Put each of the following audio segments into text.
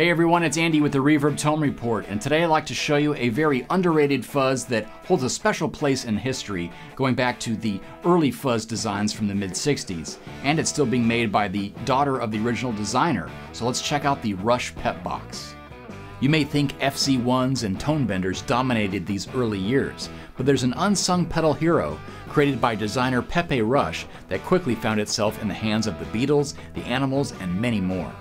Hey everyone, it's Andy with the Reverb Tone Report, and today I'd like to show you a very underrated fuzz that holds a special place in history, going back to the early fuzz designs from the mid-60s, and it's still being made by the daughter of the original designer. So let's check out the Rush PepBox. You may think FC1s and tone benders dominated these early years, but there's an unsung pedal hero created by designer Pepe Rush that quickly found itself in the hands of the Beatles, the Animals, and many more.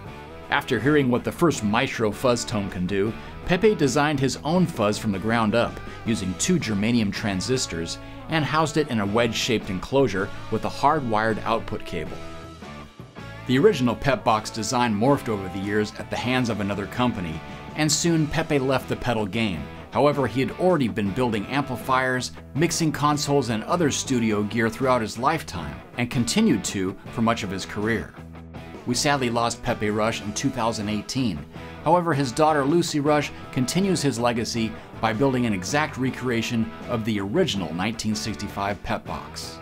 After hearing what the first Maestro fuzz tone can do, Pepe designed his own fuzz from the ground up using 2 germanium transistors and housed it in a wedge-shaped enclosure with a hard-wired output cable. The original PepBox design morphed over the years at the hands of another company, and soon Pepe left the pedal game. However, he had already been building amplifiers, mixing consoles, and other studio gear throughout his lifetime, and continued to for much of his career. We sadly lost Pepe Rush in 2018. However, his daughter Lucy Rush continues his legacy by building an exact recreation of the original 1965 PepBox.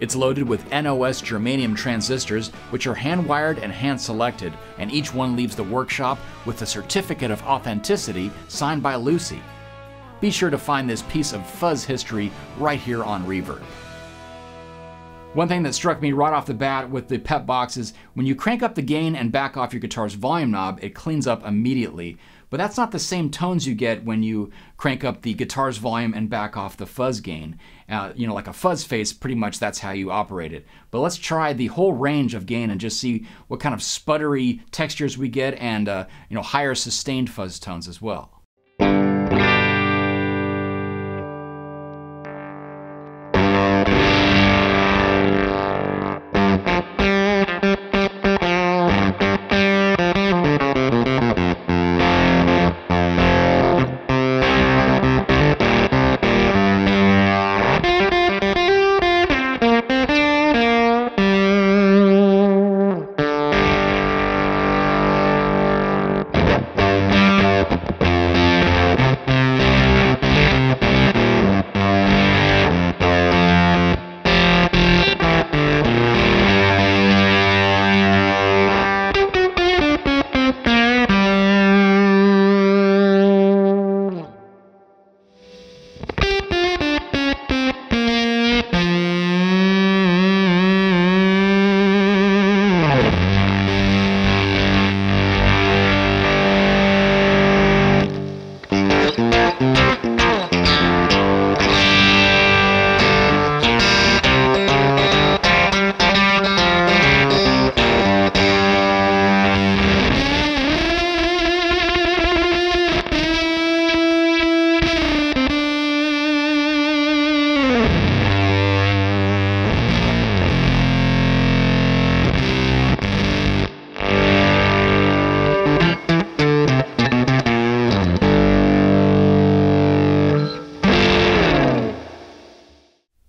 It's loaded with NOS germanium transistors, which are hand-wired and hand-selected, and each one leaves the workshop with a certificate of authenticity signed by Lucy. Be sure to find this piece of fuzz history right here on Reverb. One thing that struck me right off the bat with the PepBox is when you crank up the gain and back off your guitar's volume knob, it cleans up immediately. But that's not the same tones you get when you crank up the guitar's volume and back off the fuzz gain. Like a fuzz face, pretty much that's how you operate it. But let's try the whole range of gain and just see what kind of sputtery textures we get and higher sustained fuzz tones as well.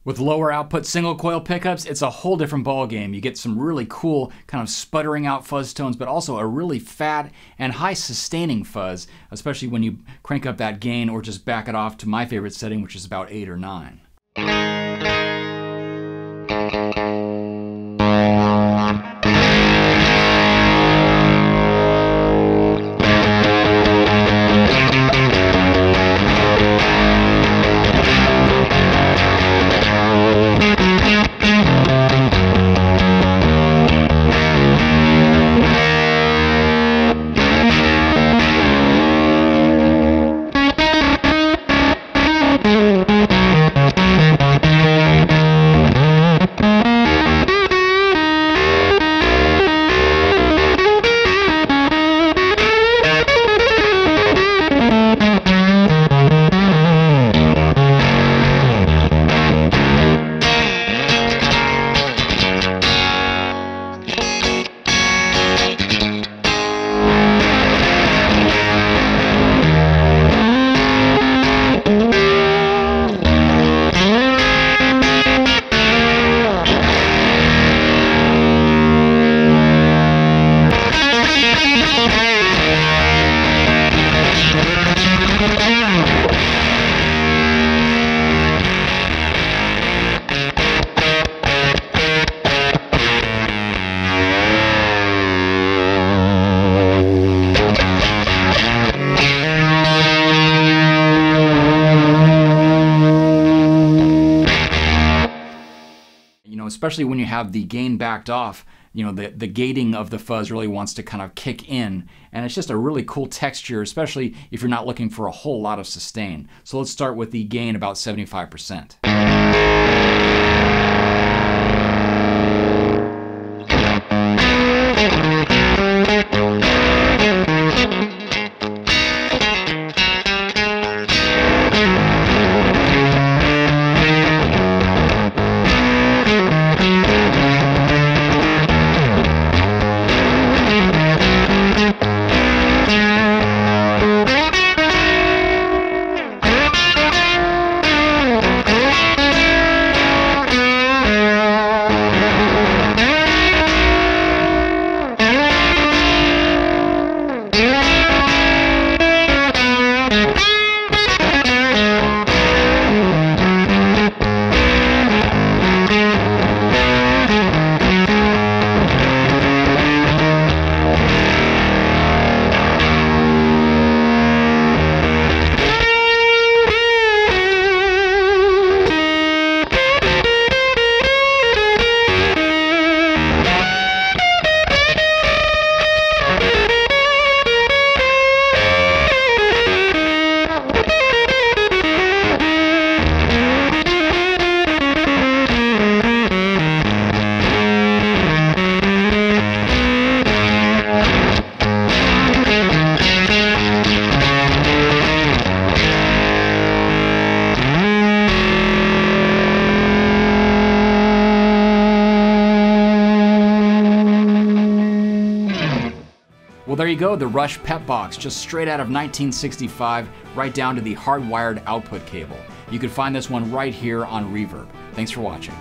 With lower output single coil pickups, it's a whole different ball game. You get some really cool kind of sputtering out fuzz tones, but also a really fat and high sustaining fuzz, especially when you crank up that gain or just back it off to my favorite setting, which is about 8 or 9. especially when you have the gain backed off. You know, the gating of the fuzz really wants to kind of kick in, and it's just a really cool texture, especially if you're not looking for a whole lot of sustain. So let's start with the gain about 75%. Well, there you go, the Rush PepBox, just straight out of 1965, right down to the hardwired output cable. You can find this one right here on Reverb. Thanks for watching.